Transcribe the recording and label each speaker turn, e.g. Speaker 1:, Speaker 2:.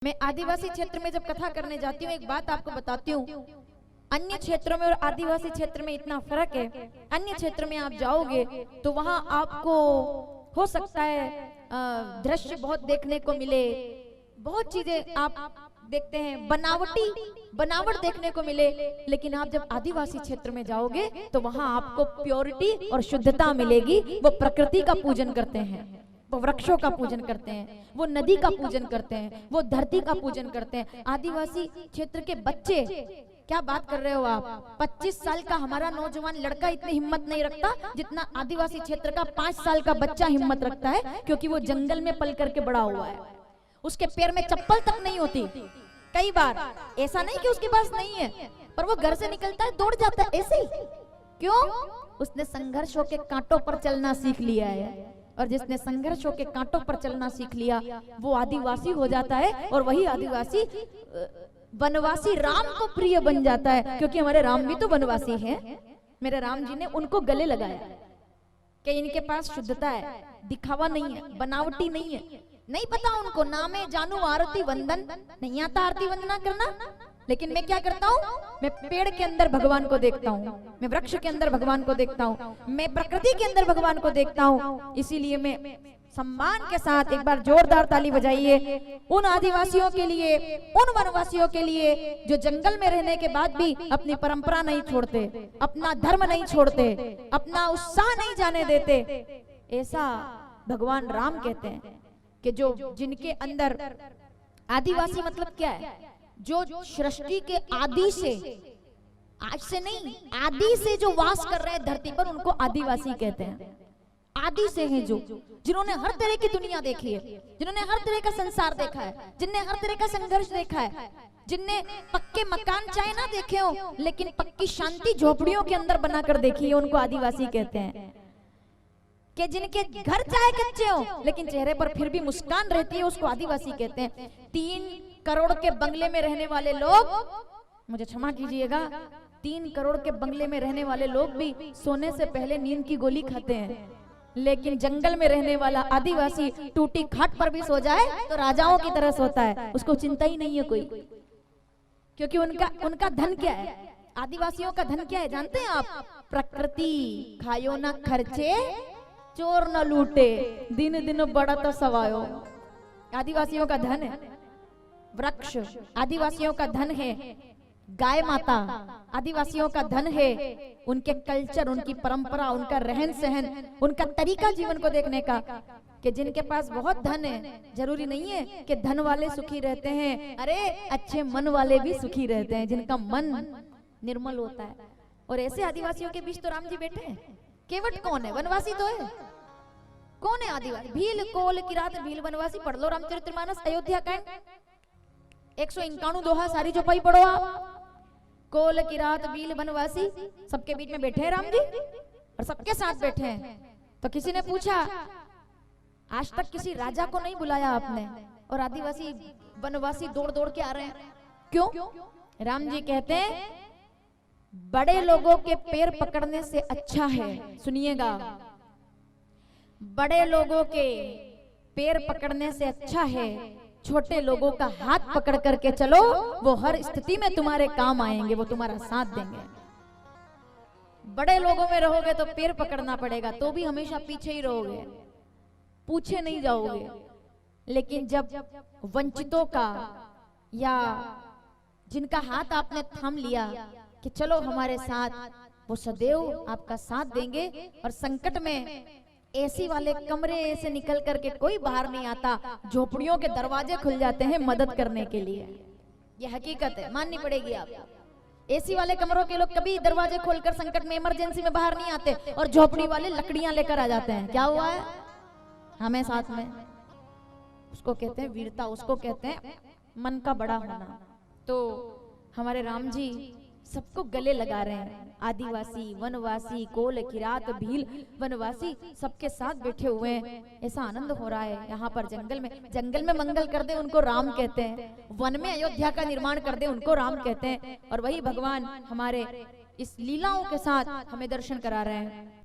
Speaker 1: मैं आदिवासी क्षेत्र में जब कथा करने जाती हूँ, एक बात आपको बताती हूँ, अन्य क्षेत्रों में और आदिवासी क्षेत्र में इतना फर्क है। अन्य क्षेत्र में आप जाओगे तो वहां आपको हो सकता है दृश्य बहुत देखने को मिले, बहुत चीजें आप देखते हैं, बनावट देखने को मिले, लेकिन आप जब आदिवासी क्षेत्र में जाओगे तो वहां आपको प्योरिटी और शुद्धता मिलेगी। वो प्रकृति का पूजन करते हैं, वो वृक्षों का पूजन करते हैं, वो नदी का पूजन करते हैं, वो धरती का पूजन करते हैं। आदिवासी क्षेत्र के बच्चे, क्या बात कर रहे हो आप, 25 साल का हमारा नौजवान लड़का इतनी हिम्मत नहीं रखता जितना आदिवासी क्षेत्र का 5 साल का बच्चा हिम्मत रखता है, क्योंकि वो जंगल में पल करके बड़ा हुआ है। उसके पैर में चप्पल तक नहीं होती। कई बार ऐसा नहीं कि उसके पास नहीं है, पर वो घर से निकलता है, दौड़ जाता है ऐसे ही। क्यों? उसने संघर्षों के कांटों पर चलना सीख लिया है, और जिसने संघर्षों के कांटों पर चलना सीख लिया वो आदिवासी हो जाता है, और वही आदिवासी वनवासी राम को प्रिय बन जाता है। क्योंकि हमारे राम भी तो वनवासी हैं। मेरे राम जी ने उनको गले लगाया कि इनके पास शुद्धता है, दिखावा नहीं है, बनावटी नहीं है। नहीं पता उनको, नाम है जानू आरती वंदन, नहीं आता आरती वंदना करना। लेकिन मैं क्या करता हूँ, मैं पेड़ के अंदर भगवान को देखता हूँ, मैं वृक्ष के अंदर भगवान को देखता हूँ, मैं प्रकृति के अंदर भगवान को देखता हूँ। इसीलिए मैं सम्मान के साथ एक बार जोरदार ताली बजाइए उन आदिवासियों के लिए, उन वनवासियों के लिए जो जंगल में रहने के बाद भी अपनी परंपरा नहीं छोड़ते, अपना धर्म नहीं छोड़ते, अपना उत्साह नहीं जाने देते। ऐसा भगवान राम कहते हैं कि जो जिनके अंदर आदिवासी मतलब क्या है, जो सृष्टि के आदि से, आज से नहीं, आदि से जो वास कर रहे हैं धरती पर, उनको आदिवासी कहते हैं। आदि से हैं जो, जिन्होंने हर तरह की दुनिया देखी है, जिन्होंने हर तरह का संसार देखा है, जिनने हर तरह का संघर्ष देखा है, जिनने पक्के मकान चाहे ना देखे हो लेकिन पक्की शांति झोपड़ियों के अंदर बनाकर देखी है, उनको आदिवासी कहते हैं। कि जिनके घर चाहे कच्चे हो लेकिन चेहरे पर फिर भी मुस्कान रहती है, उसको आदिवासी कहते हैं। 3 करोड़ के बंगले में रहने वाले लोग, मुझे क्षमा कीजिएगा, 3 करोड़ के बंगले में रहने वाले लोग भी सोने से पहले नींद की गोली खाते हैं, लेकिन जंगल में रहने वाला आदिवासी टूटी खाट पर भी सो जाए तो राजाओं की तरह सोता है, उसको चिंता ही नहीं है कोई। क्योंकि उनका धन क्या है, आदिवासियों का धन क्या है जानते हैं आप? प्रकृति। खायो ना खर्चे, चोर न लूटे, दिन दिन बढ़त सवायो। आदिवासियों का धन है वृक्ष, आदिवासियों का धन है गाय माता, आदिवासियों का धन है उनके कल्चर, उनकी परंपरा, उनका रहन सहन, उनका तरीका जीवन को देखने का। कि जिनके पास बहुत धन है, जरूरी नहीं है कि धन वाले सुखी रहते हैं, अरे अच्छे मन वाले भी सुखी रहते हैं, जिनका मन निर्मल होता है। और ऐसे आदिवासियों के बीच तो राम जी बैठे हैं। केवट कौन है? वनवासी तो है। कौन है आदिवासी? भील, कोल, किरात, भील, वनवासी। पढ़ लो रामचरितमानस, अयोध्या कांड, 151 दोहा सारी चौपाई पढ़ो आप। कोल, किरात, भील, वनवासी, सबके बीच में बैठे हैं राम जी, और सबके साथ बैठे हैं। तो किसी ने पूछा, आज तक किसी राजा को नहीं बुलाया आपने, और आदिवासी वनवासी दौड़ दौड़ के आ रहे हैं, क्यों? राम जी कहते हैं, बड़े लोगों के पैर पकड़ने से अच्छा है, सुनिएगा, बड़े लोगों के पैर पकड़ने से अच्छा है छोटे लोगों का हाथ पकड़ करके चलो, वो हर स्थिति में तुम्हारे काम आएंगे, वो तुम्हारा साथ देंगे। बड़े लोगों में रहोगे तो पैर पकड़ना पड़ेगा, तो भी हमेशा पीछे ही रहोगे, पूछे नहीं जाओगे। लेकिन जब वंचितों का या जिनका हाथ आपने थाम लिया कि चलो हमारे साथ, वो सदैव आपका साथ देंगे। और संकट में एसी वाले कमरे से निकल करके कोई बाहर नहीं आता, झोपड़ियों के दरवाजे खुल जाते हैं मदद करने के लिए। ये हकीकत है, माननी पड़ेगी आपको। एसी वाले कमरों के लोग कभी दरवाजे खोलकर संकट में, इमरजेंसी में बाहर नहीं आते, और झोपड़ी वाले लकड़ियां लेकर आ जाते हैं। क्या हुआ है हमें साथ में? उसको कहते हैं वीरता, उसको कहते हैं मन का बड़ा होना। तो हमारे राम जी सबको गले लगा रहे हैं, आदिवासी, वनवासी, कोल, किरात, भील, वनवासी, सबके साथ बैठे हुए हैं। ऐसा आनंद हो रहा है यहाँ पर। जंगल में मंगल कर दे उनको राम कहते हैं, वन में अयोध्या का निर्माण कर दे उनको राम कहते हैं। और वही भगवान हमारे इस लीलाओं के साथ हमें दर्शन करा रहे हैं।